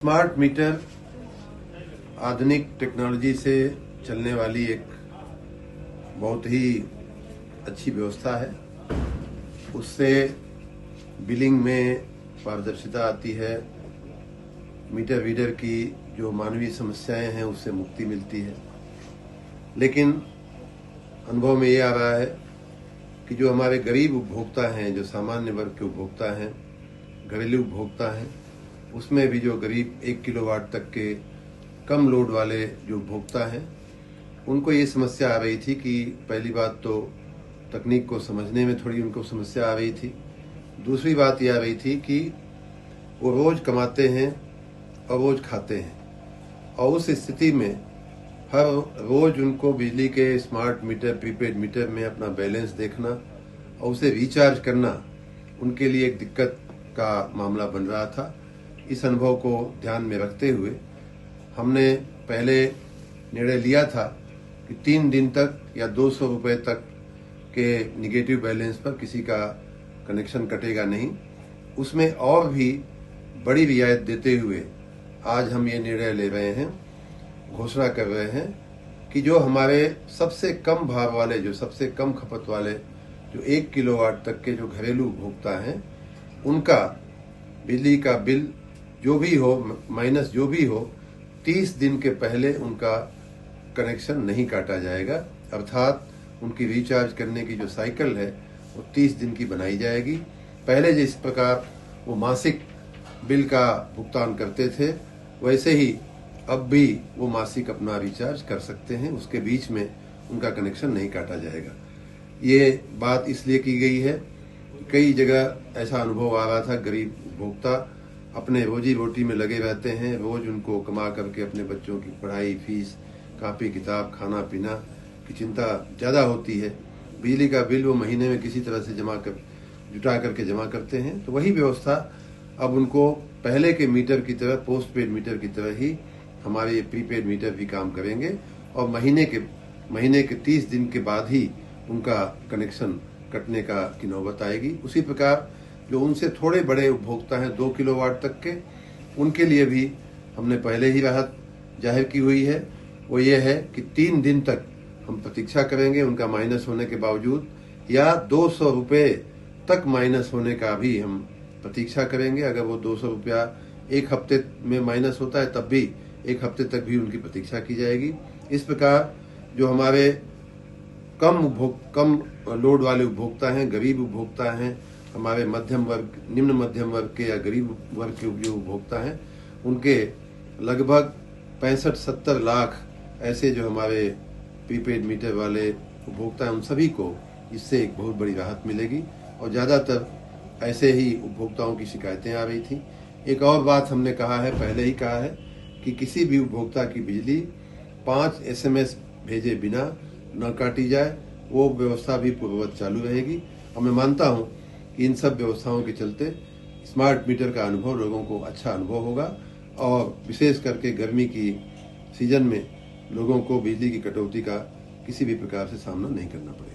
Smart meter आधुनिक technology से चलने वाली एक बहुत ही अच्छी व्यवस्था है। उससे बिलिंग में पारदर्शिता आती है। मीटर रीडर की जो मानवीय समस्याएं हैं उससे मुक्ति मिलती है। लेकिन अनुभव में ये आ रहा है कि जो हमारे गरीब उपभोक्ता हैं, जो सामान्य वर्ग के उपभोक्ता हैं, घरेलू उपभोक्ता हैं, उसमें भी जो करीब 1 किलोवाट तक के कम लोड वाले जो उपभोक्ता हैं, उनको ये समस्या आ रही थी कि पहली बात तो तकनीक को समझने में थोड़ी उनको समस्या आ रही थी। दूसरी बात ये आ रही थी कि वो रोज कमाते हैं और रोज खाते हैं, और उस स्थिति में हर रोज उनको बिजली के स्मार्ट मीटर, प्रीपेड मीटर में अपना बैलेंस देखना और उसे रिचार्ज करना उनके लिए एक दिक्कत का मामला बन रहा था। इस अनुभव को ध्यान में रखते हुए हमने पहले निर्णय लिया था कि 3 दिन तक या 200 रुपए तक के निगेटिव बैलेंस पर किसी का कनेक्शन कटेगा नहीं। उसमें और भी बड़ी रियायत देते हुए आज हम ये निर्णय ले रहे हैं, घोषणा कर रहे हैं कि जो हमारे सबसे कम भार वाले, जो सबसे कम खपत वाले, जो 1 किलोवाट तक के जो घरेलू उपभोक्ता हैं, उनका बिजली का बिल जो भी हो माइनस जो भी हो, 30 दिन के पहले उनका कनेक्शन नहीं काटा जाएगा। अर्थात उनकी रिचार्ज करने की जो साइकिल है वो 30 दिन की बनाई जाएगी। पहले जिस प्रकार वो मासिक बिल का भुगतान करते थे, वैसे ही अब भी वो मासिक अपना रिचार्ज कर सकते हैं। उसके बीच में उनका कनेक्शन नहीं काटा जाएगा। ये बात इसलिए की गई है, कई जगह ऐसा अनुभव आ रहा था, गरीब उपभोक्ता अपने रोजी रोटी में लगे रहते हैं, रोज उनको कमा करके अपने बच्चों की पढ़ाई, फीस, कापी किताब, खाना पीना की चिंता ज्यादा होती है। बिजली का बिल वो महीने में किसी तरह से जुटा करके जमा करते हैं। तो वही व्यवस्था अब उनको पहले के मीटर की तरह, पोस्ट पेड मीटर की तरह ही हमारे ये प्रीपेड मीटर भी काम करेंगे, और महीने के 30 दिन के बाद ही उनका कनेक्शन कटने की नौबत आएगी। उसी प्रकार जो उनसे थोड़े बड़े उपभोक्ता हैं, 2 किलोवाट तक के, उनके लिए भी हमने पहले ही राहत जाहिर की हुई है। वो ये है कि 3 दिन तक हम प्रतीक्षा करेंगे उनका माइनस होने के बावजूद, या 200 रुपए तक माइनस होने का भी हम प्रतीक्षा करेंगे। अगर वो 200 रुपया 1 हफ्ते में माइनस होता है, तब भी 1 हफ्ते तक भी उनकी प्रतीक्षा की जाएगी। इस प्रकार जो हमारे कम लोड वाले उपभोक्ता हैं, गरीब उपभोक्ता हैं, हमारे मध्यम वर्ग, निम्न मध्यम वर्ग के या गरीब वर्ग के जो उपभोक्ता हैं, उनके लगभग 65-70 लाख ऐसे जो हमारे प्रीपेड मीटर वाले उपभोक्ता हैं, उन सभी को इससे एक बहुत बड़ी राहत मिलेगी। और ज्यादातर ऐसे ही उपभोक्ताओं की शिकायतें आ रही थी। एक और बात हमने कहा है, पहले ही कहा है कि किसी भी उपभोक्ता की बिजली 5 SMS भेजे बिना न काटी जाए। वो व्यवस्था भी पूर्ववत चालू रहेगी। और मैं मानता हूं कि इन सब व्यवस्थाओं के चलते स्मार्ट मीटर का अनुभव लोगों को अच्छा अनुभव होगा, और विशेष करके गर्मी की सीजन में लोगों को बिजली की कटौती का किसी भी प्रकार से सामना नहीं करना पड़ेगा।